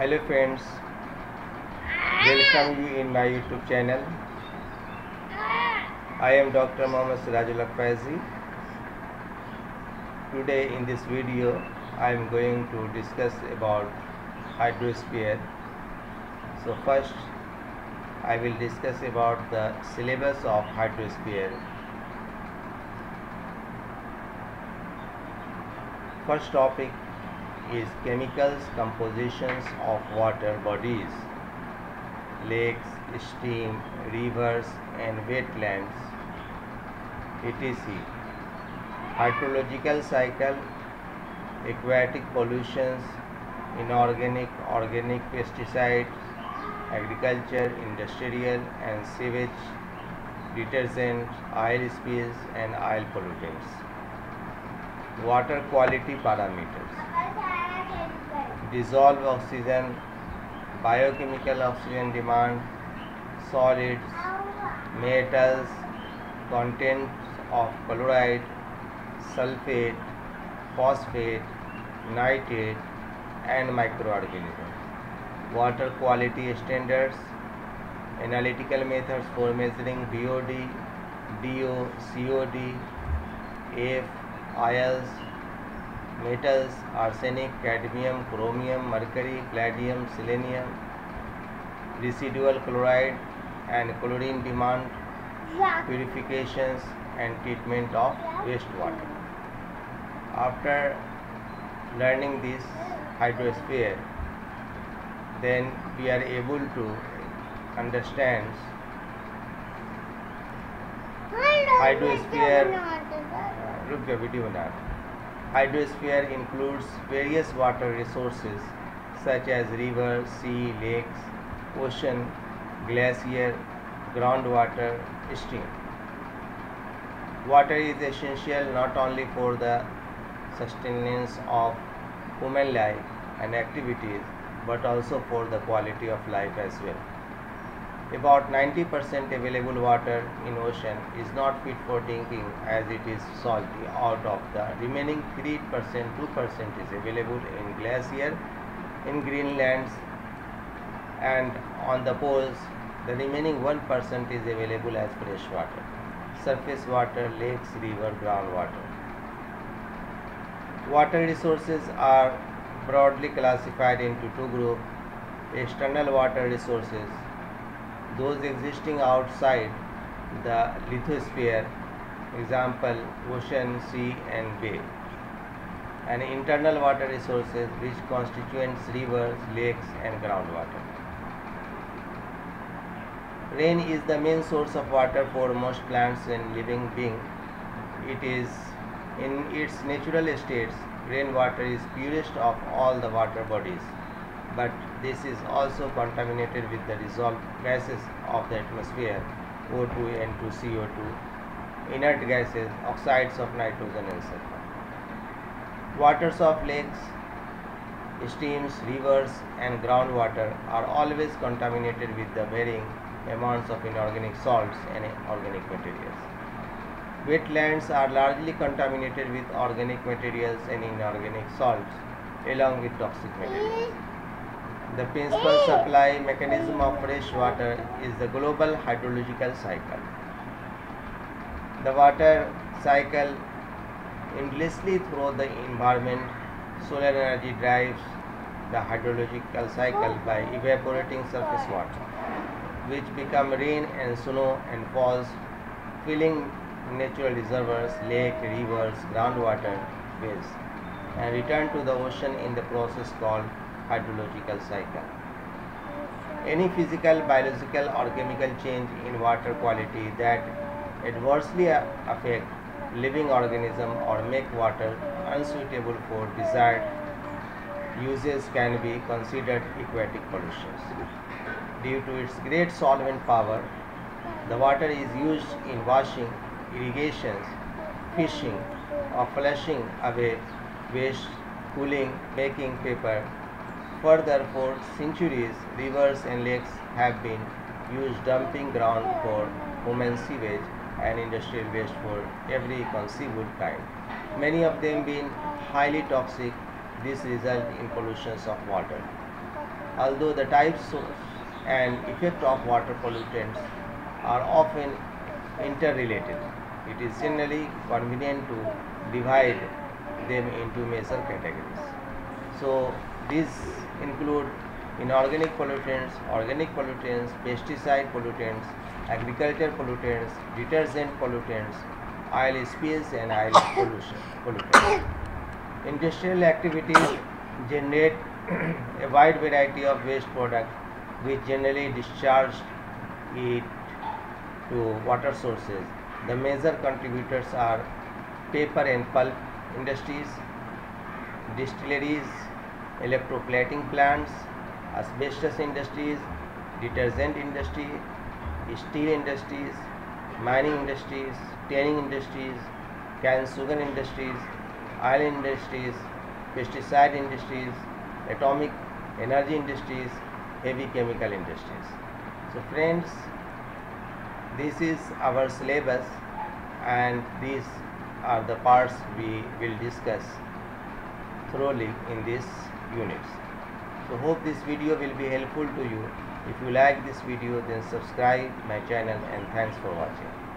Hello friends, welcome you in my YouTube channel. I am Dr. Mohammad Sirajul Faizi. Today in this video I am going to discuss about hydrosphere. So first I will discuss about the syllabus of hydrosphere. First topic is chemicals compositions of water bodies, lakes, stream, rivers and wetlands, etc. Hydrological cycle, aquatic pollutions, inorganic, organic pesticides, agriculture, industrial and sewage, detergents, oil spills and oil pollutants. Water quality parameters: dissolved oxygen, biochemical oxygen demand, solids, metals, contents of chloride, sulfate, phosphate, nitrate and microorganisms. Water quality standards, analytical methods for measuring BOD, DO, COD, F, oils, metals, arsenic, cadmium, chromium, mercury, palladium, selenium, residual chloride and chlorine demand, purifications and treatment of wastewater. After learning this hydrosphere, then we are able to understand hydrosphere. Hydrosphere includes various water resources such as river, sea, lakes, ocean, glacier, groundwater, stream. Water is essential not only for the sustenance of human life and activities but also for the quality of life as well. About 90% available water in ocean is not fit for drinking as it is salty. Out of the remaining 3%, 2% is available in glacier, in Greenlands and on the poles. The remaining 1% is available as fresh water, surface water, lakes, river, groundwater. Water resources are broadly classified into two groups: external water resources, those existing outside the lithosphere, example ocean, sea and bay, and internal water resources which constitutes rivers, lakes and groundwater. Rain is the main source of water for most plants and living beings. It is in its natural states. Rainwater is purest of all the water bodies, but this is also contaminated with the dissolved gases of the atmosphere, O2, N2, CO2, inert gases, oxides of nitrogen and sulfur. Waters of lakes, streams, rivers and groundwater are always contaminated with the varying amounts of inorganic salts and organic materials. Wetlands are largely contaminated with organic materials and inorganic salts along with toxic materials. The principal supply mechanism of fresh water is the global hydrological cycle. The water cycle endlessly through the environment. Solar energy drives the hydrological cycle by evaporating surface water, which become rain and snow and falls, filling natural reservoirs, lake, rivers, groundwater, wells, and return to the ocean in the process called hydrological cycle. Any physical, biological or chemical change in water quality that adversely affect living organism or make water unsuitable for desired uses can be considered aquatic pollutions. Due to its great solvent power, the water is used in washing, irrigations, fishing, or flushing away waste, cooling, baking paper. Further, for centuries, rivers and lakes have been used dumping ground for human sewage and industrial waste for every conceivable kind, many of them being highly toxic. This results in pollutions of water. Although the types, source, and effect of water pollutants are often interrelated, it is generally convenient to divide them into major categories. So these include inorganic pollutants, organic pollutants, pesticide pollutants, agriculture pollutants, detergent pollutants, oil spills and oil pollutants. Industrial activities generate a wide variety of waste products which generally discharged it to water sources. The major contributors are paper and pulp industries, distilleries, electroplating plants, asbestos industries, detergent industry, steel industries, mining industries, tanning industries, canned sugar industries, oil industries, pesticide industries, atomic energy industries, heavy chemical industries. So friends, this is our syllabus and these are the parts we will discuss thoroughly in these units. So hope this video will be helpful to you. If you like this video, then subscribe my channel and thanks for watching.